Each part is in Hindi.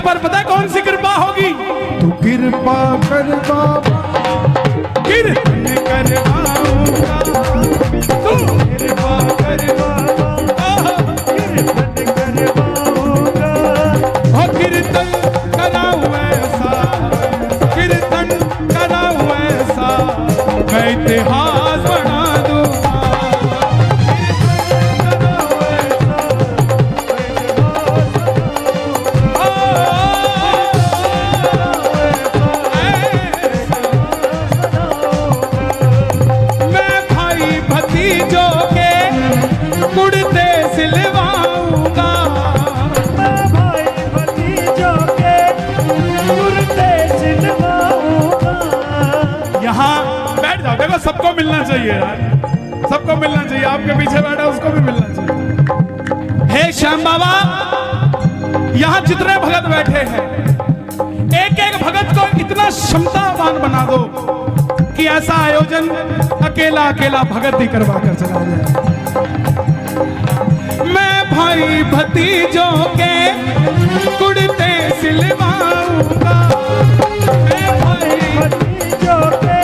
पर पता है कौन सी कृपा होगी? तू कृपा कर बाबा, कीर्तन करवाऊंगा, तू कृपा कर बाबा, कीर्तन करवाऊंगा। हो कीर्तन कराऊं ऐसा, कीर्तन कराऊं ऐसा, मैं इतिहास बना दूंगा। मैं भाई भतीजों के कुर्ते सिलवाऊंगा, मैं भाई भतीजों के कुर्ते सिलवाऊंगा। यहाँ बैठ जाओ। देखो सबको मिलना चाहिए यार, सबको मिलना चाहिए। आपके पीछे बैठा उसको भी मिलना चाहिए। हे श्याम बाबा, यहाँ जितने भगत बैठे हैं, एक एक भगत को इतना क्षमतावान बना दो कि ऐसा आयोजन अकेला अकेला भगत ही करवा कर चला जाए। मैं भाई भतीजों के कुर्ते सिलवाऊंगा, मैं भाई भतीजों के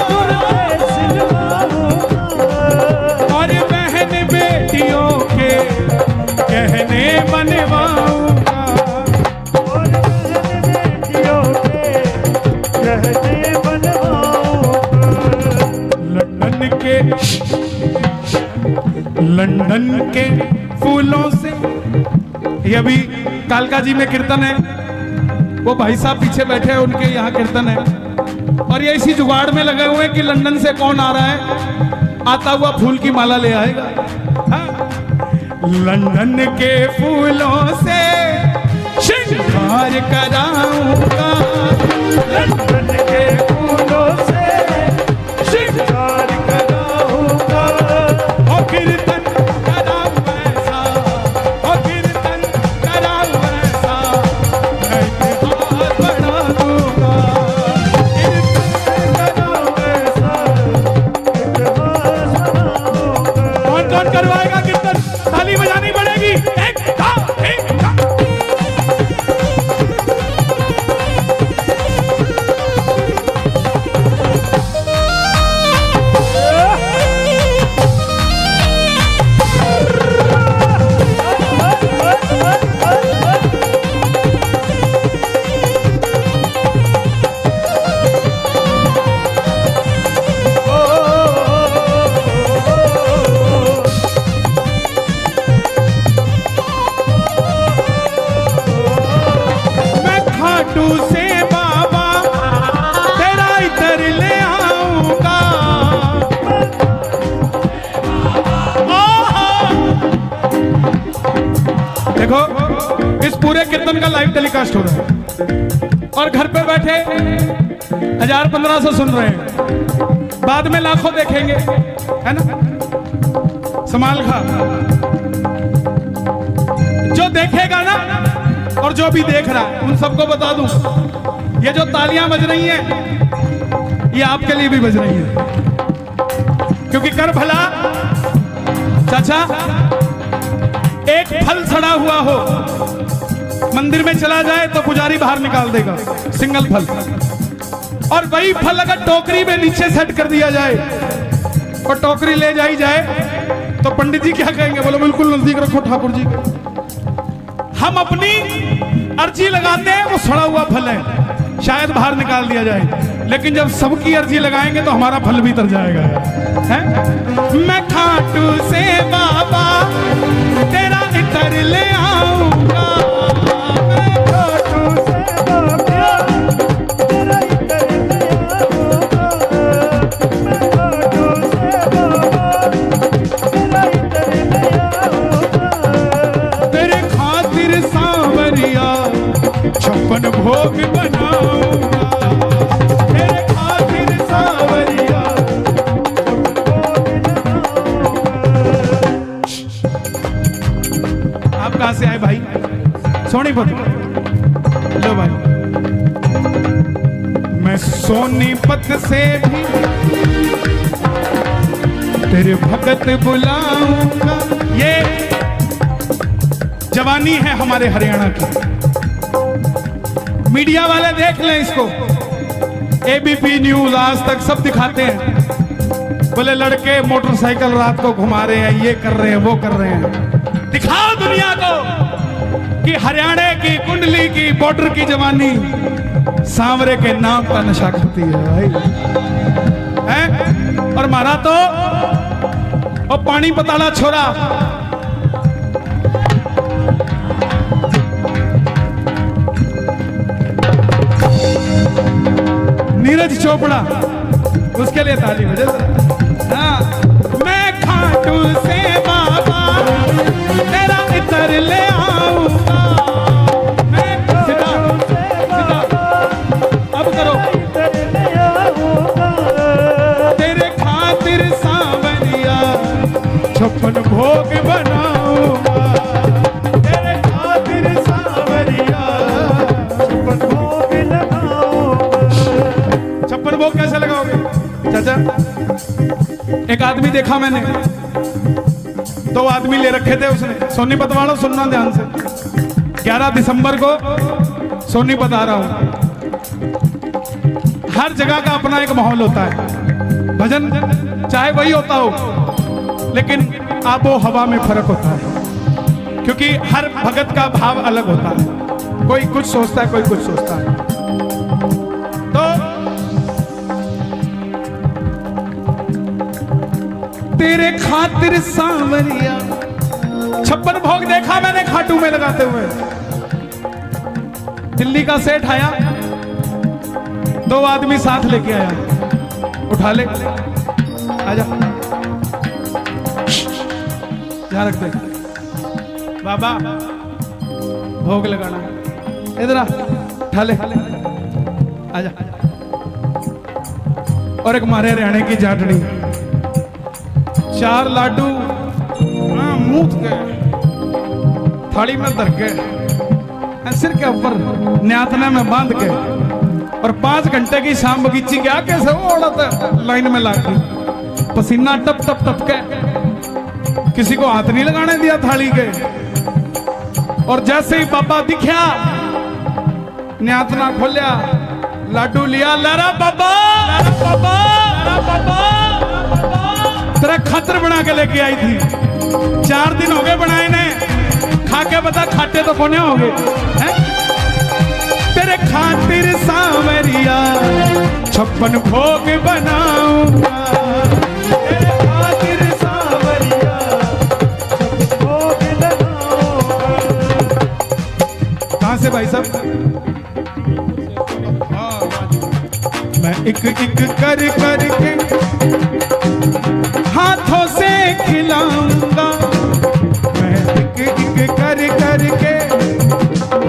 कुर्ते सिलवाऊंगा। और बहन बेटियों के गहने बनवाऊंगा, और बहन बेटियों के गहने बनवाऊंगा। लंदन के फूलों से, ये अभी कालका जी में कीर्तन है, वो भाई साहब पीछे बैठे हैं, उनके यहाँ कीर्तन है। और ये इसी जुगाड़ में लगे हुए हैं कि लंदन से कौन आ रहा है, आता हुआ फूल की माला ले आएगा। हाँ? लंदन के फूलों से श्रृंगार कराऊंगा, लंदन के फूलों से श्रृंगार कराऊंगा। और कीर्तन कराऊं ऐसा, और कीर्तन कराऊं ऐसा, मैं इतिहास बना दूंगा, कीर्तन कराऊं ऐसा। इतिहास बनाऊंगा। कौन कौन करवाएगा कीर्तन? ताली बजानी पड़ेगी। एक था, एक था। मैं खाटू से बाबा तेरा इधर ले आऊंगा, देखो इस पूरे कीर्तन का लाइव टेलीकास्ट हो रहा है और घर पे बैठे 1000-1500 सुन रहे हैं, बाद में लाखों देखेंगे, है ना? संभाल खा। जो देखेगा ना और जो भी देख रहा है उन सबको बता दूं, ये जो तालियां बज रही हैं ये आपके लिए भी बज रही है, क्योंकि कर भला चाचा, एक फल सड़ा हुआ हो मंदिर में चला जाए तो पुजारी बाहर निकाल देगा, सिंगल फल। और वही फल अगर टोकरी में नीचे सेट कर दिया जाए और टोकरी ले जाई जाए तो पंडित जी क्या कहेंगे? बोलो बिल्कुल नजदीक रखो ठाकुर जी। हम अपनी अर्जी लगाते हैं, वो सड़ा हुआ फल है, शायद बाहर निकाल दिया जाए, लेकिन जब सबकी अर्जी लगाएंगे तो हमारा फल भी तर जाएगा, है? मैं खाटू से बाबा तेरा इतर ले आऊंगा, मैं खाटू से बाबा तेरा इतर ले आऊंगा। मैं खाटू से बाबा तेरा इतर ले आऊंगा। तेरे खातिर सांवरिया 56 भोग बनाऊंगा, तेरे खातिर सांवरिया। आप कहां से आए भाई? सोनीपत। लो भाई, मैं सोनीपत से भी तेरे भगत बुलाऊंगा। ये जवानी है हमारे हरियाणा की, मीडिया वाले देख लें इसको, एबीपी न्यूज, आज तक सब दिखाते हैं, बोले लड़के मोटरसाइकिल रात को घुमा रहे हैं, ये कर रहे हैं, वो कर रहे हैं। दिखाओ दुनिया को कि हरियाणा की कुंडली की बॉर्डर की जवानी सांवरे के नाम का नशा करती है भाई, है? और मारा तो और पानी पताला छोरा, नीरज चोपड़ा, उसके लिए ताली बजे। हाँ, मैं खाटू से बाबा तेरा इतर ले आऊंगा, मैं सीधा सीधा अब करो, तेरे खातिर सांवरिया 56 भोग बनाऊंगा, तेरे खातिर सांवरिया 56 भोग लगाऊंगा। 56 भोग कैसे लगाओगे चाचा? एक आदमी देखा मैंने, 2 आदमी ले रखे थे उसने, सोनीपत वालों सुनना ध्यान से, 11 दिसंबर को सोनीपत आ रहा हूं। हर जगह का अपना एक माहौल होता है, भजन चाहे वही होता हो, लेकिन आबो हवा में फर्क होता है, क्योंकि हर भगत का भाव अलग होता है, कोई कुछ सोचता है, कोई कुछ सोचता है। तो तेरे खातिर सांवरिया 56 भोग देखा मैंने खाटू में लगाते हुए। दिल्ली का सेठ आया, 2 आदमी साथ लेके आया, उठा ले, आजा, यहाँ रख दे बाबा, भोग लगाना, इधर आ, उठा ले, आजा। और एक मारे हरियाणे की जाटनी, 4 लाडू मूत गए, थाली में धर के, सिर के ऊपर न्यातने में बांध के, और 5 घंटे की शाम बगीची गया, कैसे वो औरत लाइन में लागी, पसीना टप टप टप के, किसी को हाथ नहीं लगाने दिया थाली के। और जैसे ही बाबा दिखा, न्यातना खोलिया, लाडू लिया, लरा बाबा, लरा बाबा, लरा बाबा, तेरा खतर बना के लेके आई थी, 4 दिन हो गए बनाए ने, खा के बता खाते तो कोने हो गए हैं? तेरे खातिर सांवरिया 56 भोग बनाऊंगा, तेरे खातिर सांवरिया 56 भोग लगाऊंगा। कहां से भाई साहब? मैं एक एक कर करके हाथों से खिलाऊंगा, मैं एक एक कर करके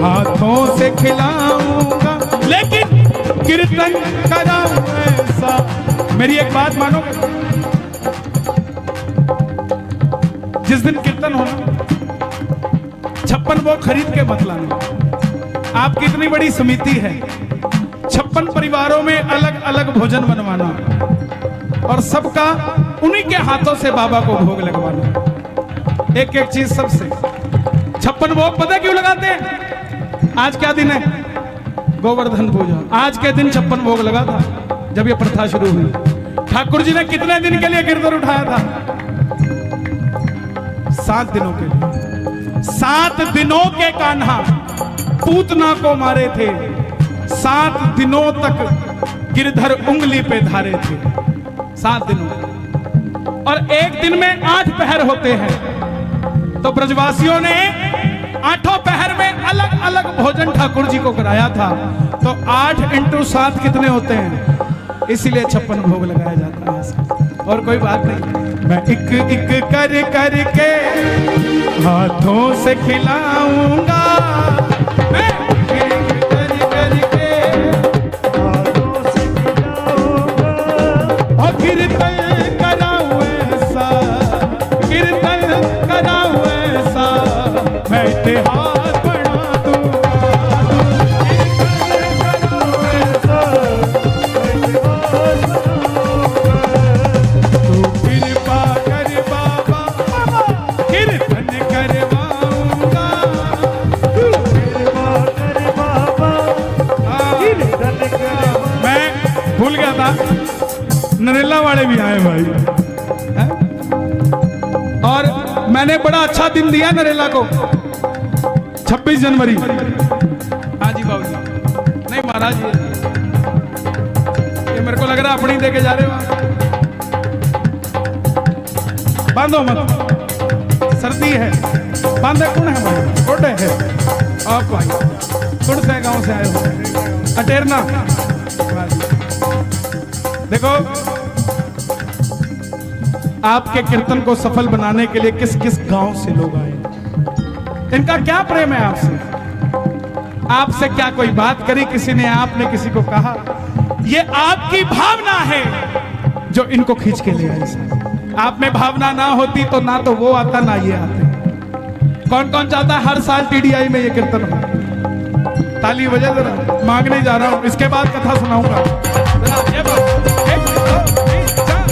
हाथों से खिलाऊंगा, लेकिन कीर्तन कराऊं ऐसा। मेरी एक बात मानो, जिस दिन कीर्तन होना 56 वो खरीद के मत लाना। आपकी इतनी बड़ी समिति है, 56 परिवारों में अलग अलग भोजन बनवाना और सबका उन्हीं के हाथों से बाबा को भोग लगवाना। एक एक चीज सबसे 56 भोग पता क्यों लगाते हैं? आज क्या दिन है? गोवर्धन पूजा। आज के दिन 56 भोग लगा था जब ये प्रथा शुरू हुई। ठाकुर जी ने कितने दिन के लिए गिरधर उठाया था? 7 दिनों के लिए। 7 दिनों के कान्हा पूतना को मारे थे, 7 दिनों तक गिरधर उंगली पे धारे थे, 7 दिनों। और एक दिन में 8 पहर होते हैं, तो ब्रजवासियों ने 8 पहर में अलग अलग भोजन ठाकुर जी को कराया था। तो 8 × 7 कितने होते हैं? इसीलिए 56 भोग लगाया जाता है, और कोई बात नहीं। मैं एक एक कर करके हाथों से खिलाऊंगा, मैं एक कर करके हाथों से खिलाऊंगा, और कीर्तन कराऊं ऐसा, कीर्तन कराऊं ऐसा, मैं इतिहास बना दूंगा, कीर्तन कराऊं ऐसा, मैं इतिहास तू कृपा कर बाबा, कीर्तन करवाऊंगा, वाले भी आए भाई हैं? और मैंने बड़ा अच्छा दिन दिया नरेला को 26 जनवरी। हाँ जी बाबू जी, नहीं महाराज ये मेरे को लग रहा है अपनी दे के जा रहे हो। बांधो मत, सर्दी है, बांधे कौन है भाई? छोटे है आप भाई, कौन से गांव से आए हो? अटेरना। देखो आपके कीर्तन को सफल बनाने के लिए किस किस गांव से लोग आए, इनका क्या प्रेम है आपसे? आपसे क्या कोई बात करी किसी ने, आपने किसी को कहा? ये आपकी भावना है जो इनको खींच के ले आई। आप में भावना ना होती तो ना तो वो आता ना ये आते। कौन कौन चाहता है हर साल टीडीआई में ये कीर्तन हो? ताली बजा जरा, मांगने जा रहा हूं, इसके बाद कथा सुनाऊंगा। जरा ये बात, एक, दो, तीन, चार।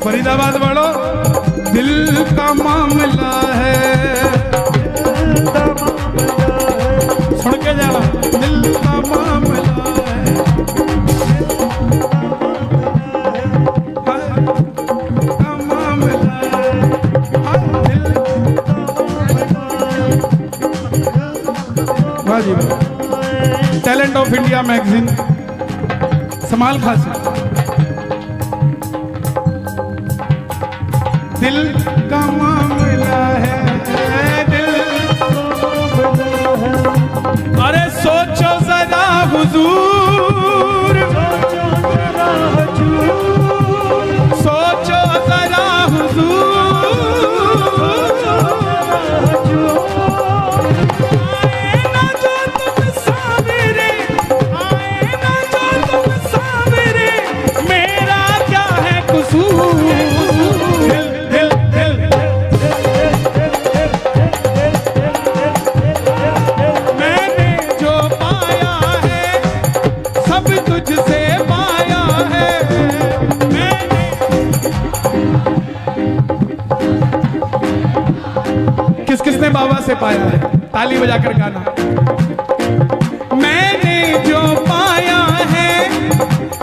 फरीदाबाद वालों, दिल का मामला है, सुन के जाना, दिल का मामला है, का मामला है, दिल वाह जी वाह। टैलेंट ऑफ इंडिया मैगजीन समाल खासी। दिल का मामला है, दिल अरे सोचो जरा हुजूर, सोचो जरा हुजूर, आए ना जो तुम सामने, आए ना जो तुम सामने, मेरा क्या है कसूर? किसने बाबा से पाया है? ताली बजाकर गाना। मैंने जो पाया है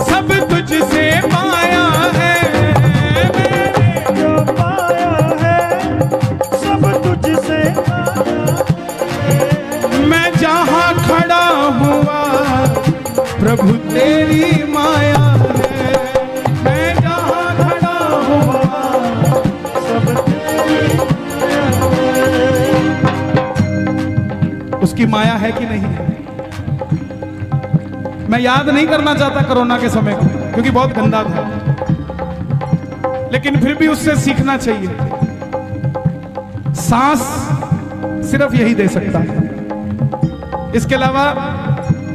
सब तुझसे पाया है, मैंने जो पाया है सब तुझसे पाया है। मैं जहां खड़ा हुआ प्रभु तेरी माया है, मैं जहां खड़ा हुआ सब तेरी माया है। उसकी माया है कि नहीं है? मैं याद नहीं करना चाहता कोरोना के समय को, क्योंकि बहुत गंदा था, लेकिन फिर भी उससे सीखना चाहिए। सांस सिर्फ यही दे सकता है, इसके अलावा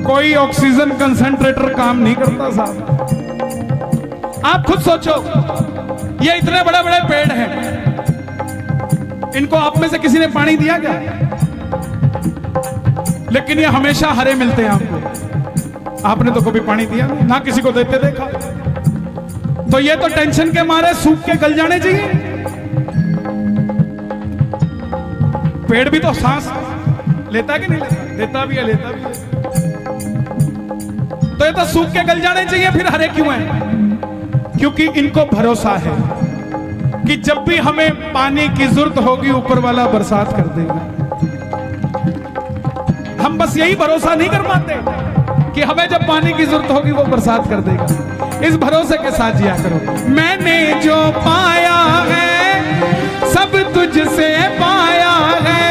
कोई ऑक्सीजन कंसंट्रेटर काम नहीं करता साहब। आप खुद सोचो, ये इतने बड़े बड़े पेड़ हैं, इनको आप में से किसी ने पानी दिया क्या? लेकिन ये हमेशा हरे मिलते हैं आपको। आपने तो कभी पानी दिया नहीं, ना किसी को देते देखा। तो ये तो टेंशन के मारे सूख के गल जाने चाहिए। पेड़ भी तो सांस लेता है कि नहीं लेता? देता भी है, लेता भी है। तो ये तो सूख के गल जाने चाहिए, फिर हरे क्यों हैं? क्योंकि इनको भरोसा है कि जब भी हमें पानी की जरूरत होगी ऊपर वाला बरसात कर देगा। हम बस यही भरोसा नहीं कर पाते कि हमें जब पानी की जरूरत होगी वो बरसात कर देगा। इस भरोसे के साथ जिया करो। मैंने जो पाया है सब तुझसे पाया है,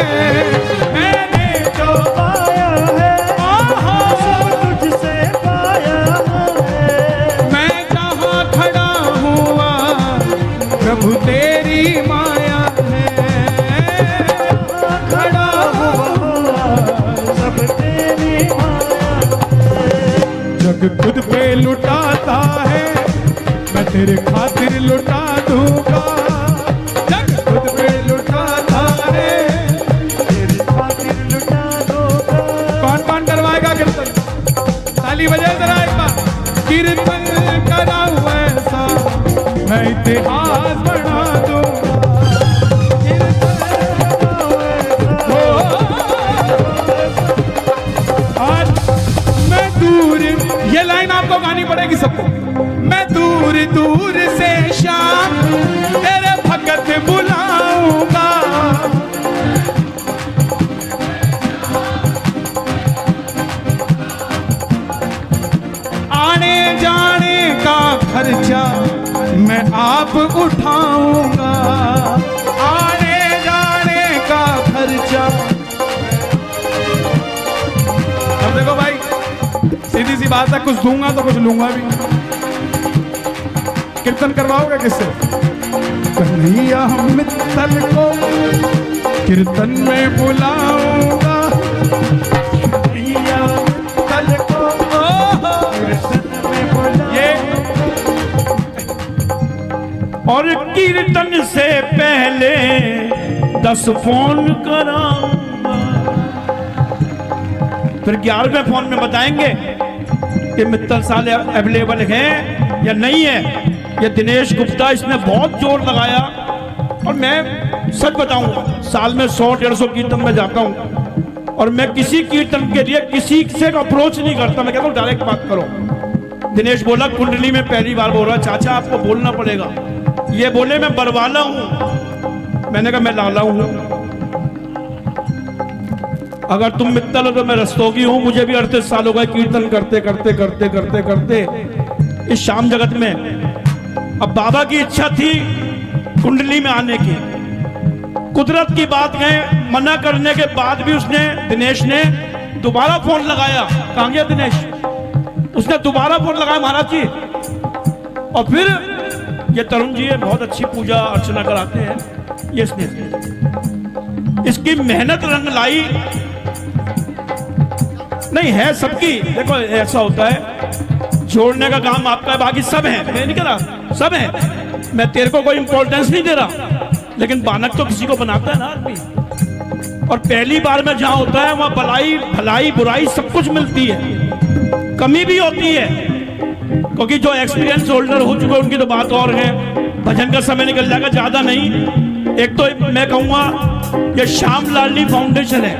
मैंने जो पाया है सब तुझसे पाया है। मैं जहां खड़ा हुआ प्रभु तेरी माया है, खड़ा हुआ सब तेरी माया है। जग खुद पे लुटाता है, मैं तेरे खातिर लुटा दूंगा। जग खुद पे लुटाता है, तेरी खातिर कीर्तन कराऊं ऐसा मैं इतिहास बना दूंगा। आज मैं दूर, ये लाइन आपको गानी पड़ेगी सबको। मैं दूर दूर से शाम तेरे भगत बुलाऊंगा। आने जाने का खर्चा मैं आप उठाऊंगा। आने जाने का खर्चा। अब देखो भाई, सीधी सी बात है, कुछ दूंगा तो कुछ लूंगा भी। कीर्तन करवाओगे किससे? कन्हैया मित्तल को कीर्तन में बुलाऊंगा। कन्हैया मित्तल को कीर्तन में बुलाऊंगा। और कीर्तन से पहले 10 फोन कराऊंगा। फिर 11वें फोन में बताएंगे कि मित्तल साले अवेलेबल हैं या नहीं है। ये दिनेश गुप्ता, इसने बहुत जोर लगाया। और मैं सच बताऊंगा, साल में 100-150 कीर्तन में जाता हूं और मैं किसी कीर्तन के लिए किसी से अप्रोच नहीं करता। मैं कहता हूं डायरेक्ट बात करो। दिनेश बोला कुंडली में पहली बार बोल रहा, चाचा आपको बोलना पड़ेगा। ये बोले मैं बरवाला हूं। मैंने कहा मैं लाला हूं। अगर तुम मित्तल हो तो मैं रस्तोगी हूं। मुझे भी 38 साल हो गए कीर्तन करते करते करते करते करते इस शाम जगत में। अब बाबा की इच्छा थी कुंडली में आने की। कुदरत की बात है, मना करने के बाद भी उसने, दिनेश ने दोबारा फोन लगाया। कहां गया दिनेश? उसने दोबारा फोन लगाया महाराज जी। और फिर ये तरुण जी है, बहुत अच्छी पूजा अर्चना कराते हैं। ये इसकी मेहनत रंग लाई। नहीं है सबकी। देखो ऐसा होता है, जोड़ने का काम आपका है, बाकी सब है। मैं नहीं कह रहा सब है, मैं तेरे को कोई इंपॉर्टेंस नहीं दे रहा, लेकिन बानक तो किसी को बनाता है ना आदमी। और पहली बार में जहां होता है वहां भलाई भलाई बुराई सब कुछ मिलती है, कमी भी होती है। क्योंकि जो एक्सपीरियंस होल्डर हो चुके हैं उनकी तो बात और है। भजन का समय निकल जाएगा, ज्यादा नहीं। एक तो मैं कहूंगा ये श्याम लाडली फाउंडेशन है,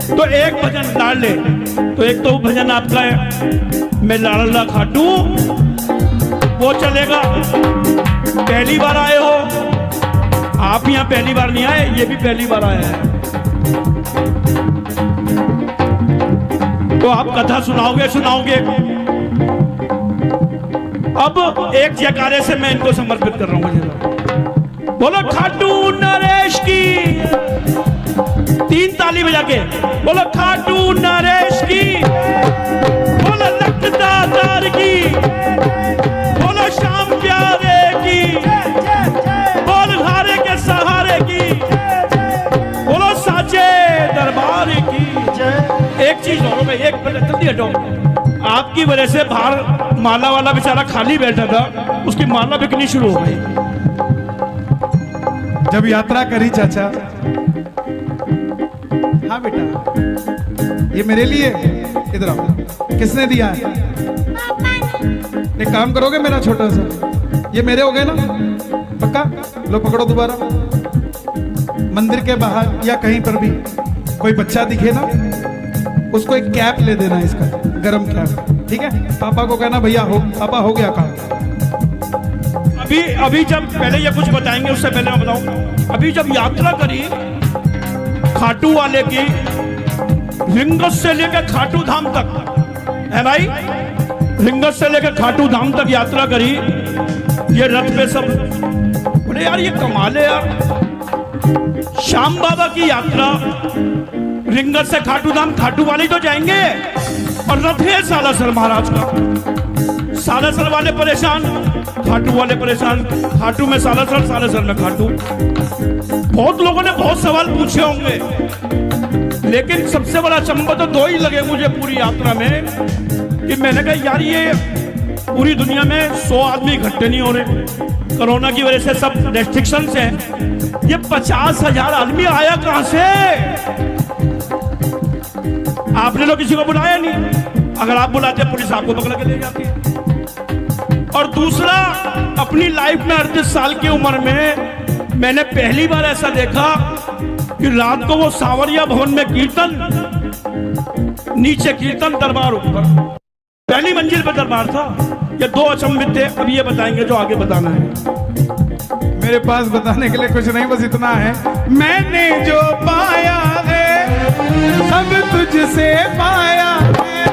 तो एक भजन लाड ले। तो एक तो भजन आपका है, मैं लाडला खाटू, वो चलेगा। पहली बार आए हो आप, यहाँ पहली बार नहीं आए, ये भी पहली बार आया है। तो आप कथा सुनाओगे सुनाओगे। अब एक जयकारे से मैं इनको समर्पित कर रहा हूं। बोलो खाटू नरेश की, 3 ताली बजा के बोलो खाटू नरेश की, बोलो लखदातार की, बोलो श्याम प्यारे की, बोल हारे के सहारे की, बोलो साचे दरबार की। एक चीज और मैं, एक मिनट जल्दी हटो। आपकी वजह से बाहर माला वाला बेचारा खाली बैठा था, उसकी माला बिकनी शुरू हो गई। जब यात्रा करी चाचा, हाँ बेटा ये मेरे लिए, इधर आओ, किसने दिया है? एक काम करोगे मेरा छोटा सा, ये मेरे हो गए ना पक्का? लो पकड़ो दोबारा। मंदिर के बाहर या कहीं पर भी कोई बच्चा दिखे ना, उसको एक कैप ले देना, इसका गरम कैप, ठीक है? पापा को कहना भैया हो, पापा हो गया काम। अभी जब पहले ये कुछ बताएंगे, उससे पहले मैं बताऊं, अभी जब यात्रा करी खाटू वाले की, लिंगस से लेकर खाटू धाम तक है भाई, लिंगस से लेकर खाटू धाम तक यात्रा करी। ये रथ पे सब बोले यार ये कमाल है यार, श्याम बाबा की यात्रा रिंगस से खाटू धाम, खाटू वाले तो जाएंगे और रथ है सालासर महाराज का। सालासर वाले परेशान, खाटू वाले परेशान, खाटू में सालासर, सालासर में खाटू। बहुत लोगों ने बहुत सवाल पूछे होंगे, लेकिन सबसे बड़ा चंबा तो 2 ही लगे मुझे पूरी यात्रा में, कि मैंने कहा यार ये पूरी दुनिया में 100 आदमी इकट्ठे नहीं हो रहे, कोरोना की वजह से सब रेस्ट्रिक्शंस हैं, ये 50,000 आदमी आया कहां से? आपने तो किसी को बुलाया नहीं। अगर आप बुलाते पुलिस आपको पकड़ के ले जाती है। और दूसरा, अपनी लाइफ में 38 साल की उम्र में मैंने पहली बार ऐसा देखा कि रात को वो सावरिया भवन में कीर्तन, नीचे कीर्तन, दरबार ऊपर, पहली मंजिल पे दरबार था। ये दो अचंभित थे। अब ये बताएंगे जो आगे बताना है। मेरे पास बताने के लिए कुछ नहीं, बस इतना है, मैंने जो पाया है सब तुझसे पाया है,